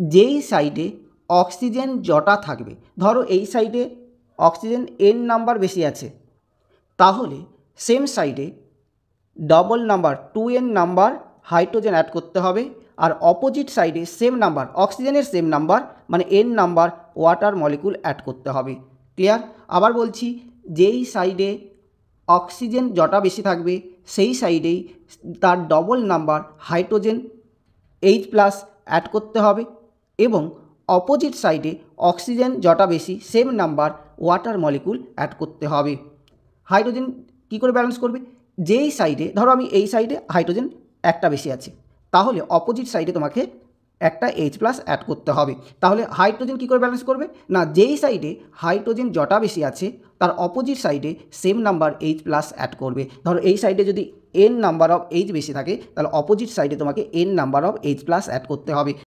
যেই সাইডে অক্সিজেন জটা থাকবে, ধরো এই সাইডে অক্সিজেন n নাম্বার বেশি আছে, তাহলে সেম সাইডে double number 2n number hydrogen add করতে হবে, আর অপোজিট সাইডে সেম নাম্বার অক্সিজেনের সেম নাম্বার মানে n number water molecule add করতে হবে। ক্লিয়ার? আবার বলছি, যেই সাইডে অক্সিজেন জটা বেশি থাকবে সেই সাইডেই তার double number hydrogen H+ add করতে হবে, এবং অপোজিট সাইডে অক্সিজেন জটা বেশি same number water molecule add করতে হবে। হাইড্রোজেন কী করে ব্যালেন্স করবে? যেই সাইডে, ধরো আমি এই সাইডে হাইড্রোজেন একটা বেশি আছে, তাহলে অপোজিট সাইডে তোমাকে একটা H+ অ্যাড করতে হবে। তাহলে হাইড্রোজেন কী করে ব্যালেন্স করবে? না, যেই সাইডে হাইড্রোজেন জটা বেশি আছে তার অপোজিট সাইডে সেম নাম্বার H+ অ্যাড করবে। ধরো এই সাইডে যদি n নাম্বার অফ H বেশি থাকে, তাহলে অপোজিট সাইডে তোমাকে n number of H+ add করতে হবে।